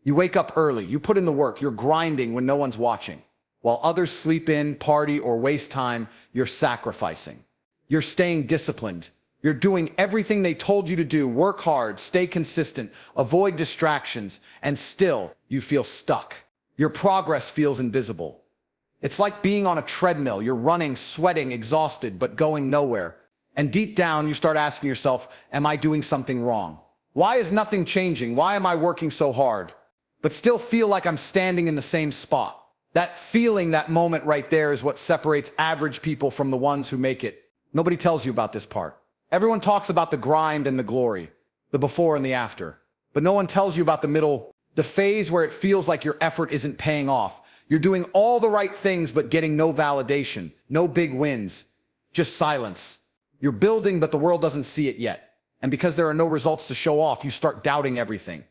You wake up early, you put in the work, you're grinding when no one's watching. While others sleep in, party, or waste time, you're sacrificing. You're staying disciplined. You're doing everything they told you to do. Work hard, stay consistent, avoid distractions, and still you feel stuck. Your progress feels invisible. It's like being on a treadmill. You're running, sweating, exhausted, but going nowhere. And deep down, you start asking yourself, am I doing something wrong? Why is nothing changing? Why am I working so hard, but still feel like I'm standing in the same spot? That feeling, that moment right there is what separates average people from the ones who make it. Nobody tells you about this part. Everyone talks about the grind and the glory, the before and the after. But no one tells you about the middle, the phase where it feels like your effort isn't paying off. You're doing all the right things but getting no validation, no big wins, just silence. You're building, but the world doesn't see it yet. And because there are no results to show off, you start doubting everything.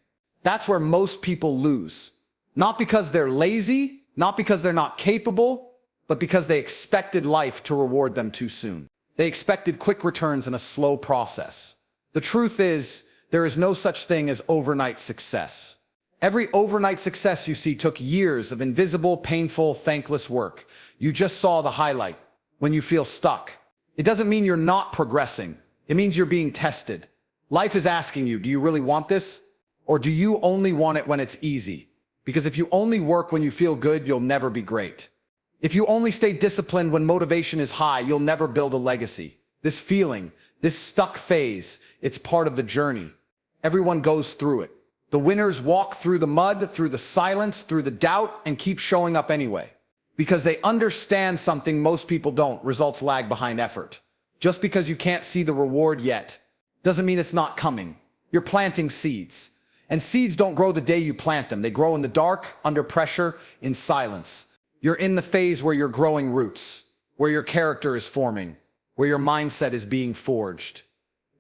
That's where most people lose. Not because they're lazy, not because they're not capable, but because they expected life to reward them too soon. They expected quick returns in a slow process. The truth is, there is no such thing as overnight success. Every overnight success you see took years of invisible, painful, thankless work. You just saw the highlight. When you feel stuck, it doesn't mean you're not progressing. It means you're being tested. Life is asking you, do you really want this? Or do you only want it when it's easy? Because if you only work when you feel good, you'll never be great. If you only stay disciplined when motivation is high, you'll never build a legacy. This feeling, this stuck phase, it's part of the journey. Everyone goes through it. The winners walk through the mud, through the silence, through the doubt, and keep showing up anyway. Because they understand something most people don't. Results lag behind effort. Just because you can't see the reward yet doesn't mean it's not coming. You're planting seeds. And seeds don't grow the day you plant them. They grow in the dark, under pressure, in silence. You're in the phase where you're growing roots, where your character is forming, where your mindset is being forged.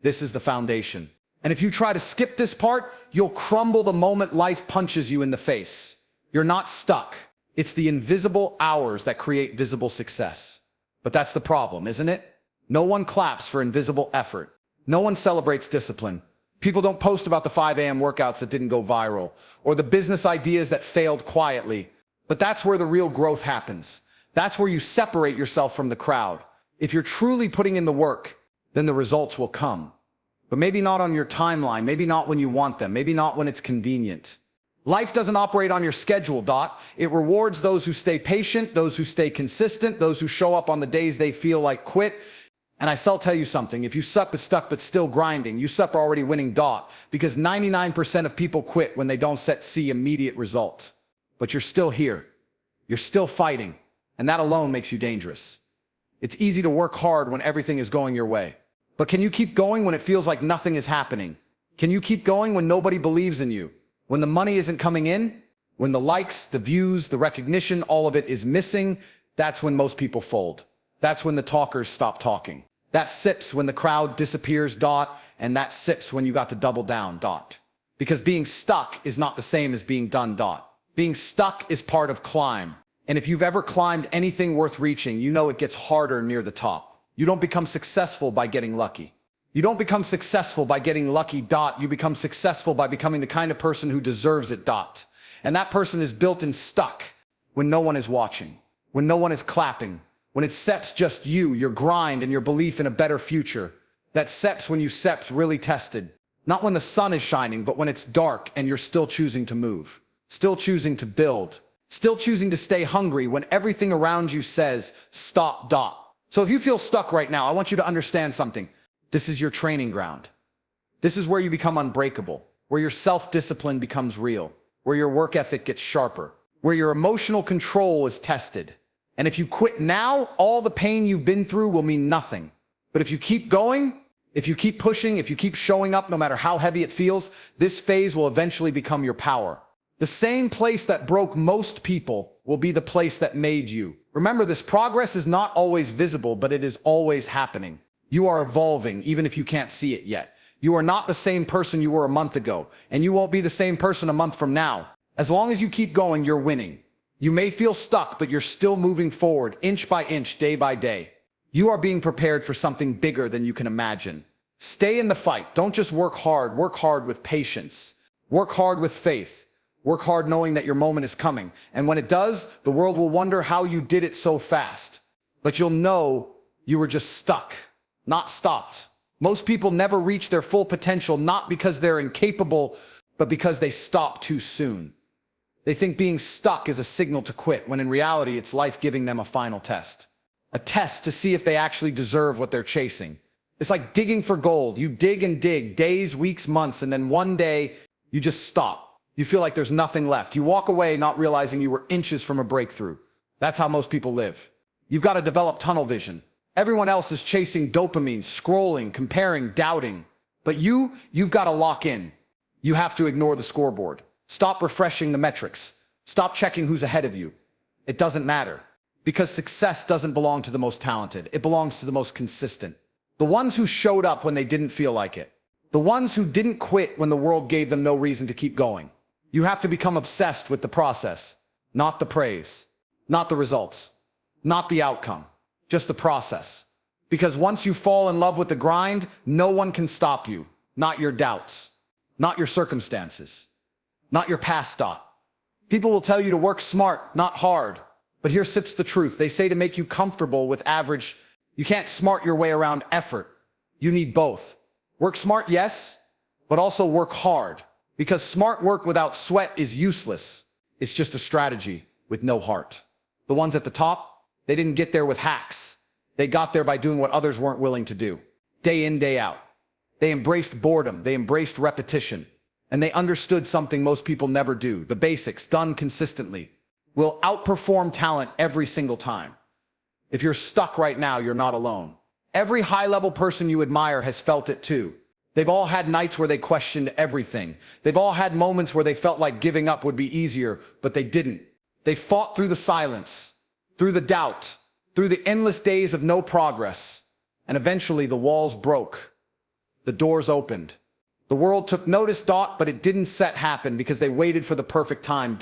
This is the foundation. And if you try to skip this part, you'll crumble the moment life punches you in the face. You're not stuck. It's the invisible hours that create visible success. But that's the problem, isn't it? No one claps for invisible effort. No one celebrates discipline. People don't post about the 5 a.m. workouts that didn't go viral, or the business ideas that failed quietly. But that's where the real growth happens. That's where you separate yourself from the crowd. If you're truly putting in the work, then the results will come. But maybe not on your timeline, maybe not when you want them, maybe not when it's convenient. Life doesn't operate on your schedule, Dot. It rewards those who stay patient, those who stay consistent, those who show up on the days they feel like quit. And I shall tell you something, if you suck but stuck but still grinding, you suck already winning, Dot, because 99% of people quit when they don't see immediate results. But you're still here. You're still fighting. And that alone makes you dangerous. It's easy to work hard when everything is going your way. But can you keep going when it feels like nothing is happening? Can you keep going when nobody believes in you? When the money isn't coming in? When the likes, the views, the recognition, all of it is missing? That's when most people fold. That's when the talkers stop talking. That sips when the crowd disappears, Dot, and that sips when you got to double down, Dot. Because being stuck is not the same as being done, Dot. Being stuck is part of climb. And if you've ever climbed anything worth reaching, you know it gets harder near the top. You don't become successful by getting lucky. You don't become successful by getting lucky, Dot. You become successful by becoming the kind of person who deserves it, Dot. And that person is built and stuck when no one is watching, when no one is clapping, when it seps just you, your grind, and your belief in a better future. That seps when you seps really tested. Not when the sun is shining, but when it's dark and you're still choosing to move. Still choosing to build. Still choosing to stay hungry when everything around you says, stop, Dot. So if you feel stuck right now, I want you to understand something. This is your training ground. This is where you become unbreakable, where your self-discipline becomes real, where your work ethic gets sharper, where your emotional control is tested. And if you quit now, all the pain you've been through will mean nothing. But if you keep going, if you keep pushing, if you keep showing up, no matter how heavy it feels, this phase will eventually become your power. The same place that broke most people will be the place that made you. Remember, this progress is not always visible, but it is always happening. You are evolving, even if you can't see it yet. You are not the same person you were a month ago, and you won't be the same person a month from now. As long as you keep going, you're winning. You may feel stuck, but you're still moving forward, inch by inch, day by day. You are being prepared for something bigger than you can imagine. Stay in the fight. Don't just work hard with patience. Work hard with faith. Work hard knowing that your moment is coming. And when it does, the world will wonder how you did it so fast. But you'll know you were just stuck, not stopped. Most people never reach their full potential, not because they're incapable, but because they stop too soon. They think being stuck is a signal to quit, when in reality, it's life giving them a final test. A test to see if they actually deserve what they're chasing. It's like digging for gold. You dig and dig, days, weeks, months, and then one day, you just stop. You feel like there's nothing left. You walk away not realizing you were inches from a breakthrough. That's how most people live. You've got to develop tunnel vision. Everyone else is chasing dopamine, scrolling, comparing, doubting. But you've got to lock in. You have to ignore the scoreboard. Stop refreshing the metrics. Stop checking who's ahead of you. It doesn't matter. Because success doesn't belong to the most talented. It belongs to the most consistent. The ones who showed up when they didn't feel like it. The ones who didn't quit when the world gave them no reason to keep going. You have to become obsessed with the process, not the praise, not the results, not the outcome, just the process. Because once you fall in love with the grind, no one can stop you. Not your doubts, not your circumstances, not your past thought. People will tell you to work smart, not hard. But here sits the truth. They say to make you comfortable with average. You can't smart your way around effort. You need both. Work smart, yes, but also work hard. Because smart work without sweat is useless. It's just a strategy with no heart. The ones at the top, they didn't get there with hacks. They got there by doing what others weren't willing to do. Day in, day out. They embraced boredom. They embraced repetition. And they understood something most people never do. The basics, done consistently, will outperform talent every single time. If you're stuck right now, you're not alone. Every high-level person you admire has felt it too. They've all had nights where they questioned everything. They've all had moments where they felt like giving up would be easier, but they didn't. They fought through the silence, through the doubt, through the endless days of no progress. And eventually the walls broke. The doors opened. The world took notice, but it didn't happen because they waited for the perfect time,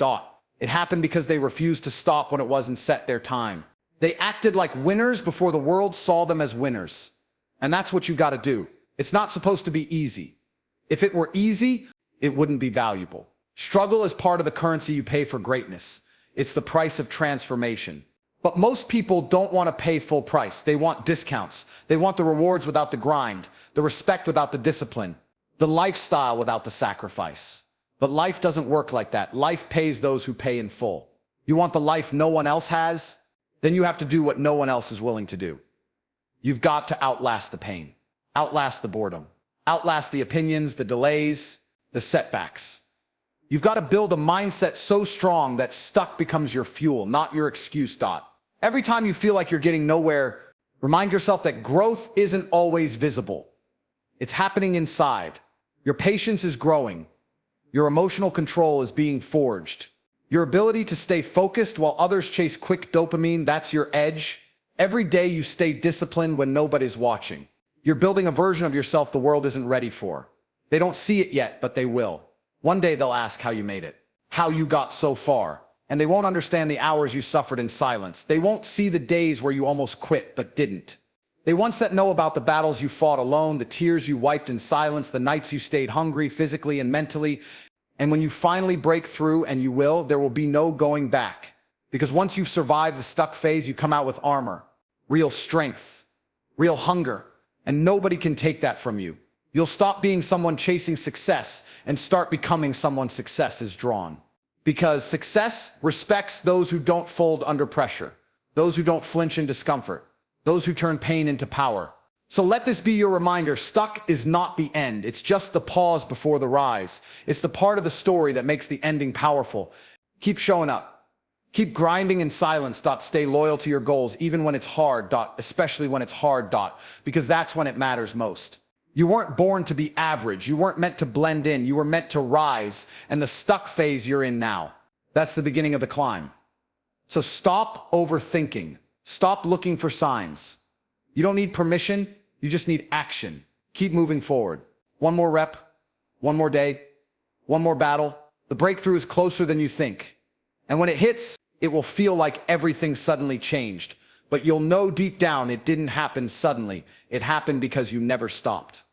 It happened because they refused to stop when it wasn't set their time. They acted like winners before the world saw them as winners. And that's what you got to do. It's not supposed to be easy. If it were easy, it wouldn't be valuable. Struggle is part of the currency you pay for greatness. It's the price of transformation. But most people don't want to pay full price. They want discounts. They want the rewards without the grind, the respect without the discipline, the lifestyle without the sacrifice. But life doesn't work like that. Life pays those who pay in full. You want the life no one else has? Then you have to do what no one else is willing to do. You've got to outlast the pain, outlast the boredom, outlast the opinions, the delays, the setbacks. You've got to build a mindset so strong that stuck becomes your fuel, not your excuse. Every time you feel like you're getting nowhere, remind yourself that growth isn't always visible. It's happening inside. Your patience is growing. Your emotional control is being forged. Your ability to stay focused while others chase quick dopamine, that's your edge. Every day you stay disciplined when nobody's watching. You're building a version of yourself the world isn't ready for. They don't see it yet, but they will. One day they'll ask how you made it, how you got so far. And they won't understand the hours you suffered in silence. They won't see the days where you almost quit but didn't. They once know about the battles you fought alone, the tears you wiped in silence, the nights you stayed hungry physically and mentally. And when you finally break through, and you will, there will be no going back. Because once you've survived the stuck phase, you come out with armor, real strength, real hunger, and nobody can take that from you. You'll stop being someone chasing success and start becoming someone success is drawn. Because success respects those who don't fold under pressure, those who don't flinch in discomfort, those who turn pain into power. So let this be your reminder, stuck is not the end. It's just the pause before the rise. It's the part of the story that makes the ending powerful. Keep showing up. Keep grinding in silence. Stay loyal to your goals, even when it's hard. Especially when it's hard. Because that's when it matters most. You weren't born to be average. You weren't meant to blend in. You were meant to rise. And the stuck phase you're in now, that's the beginning of the climb. So stop overthinking. Stop looking for signs. You don't need permission. You just need action. Keep moving forward. One more rep, one more day, one more battle. The breakthrough is closer than you think. And when it hits, it will feel like everything suddenly changed. But you'll know deep down it didn't happen suddenly. It happened because you never stopped.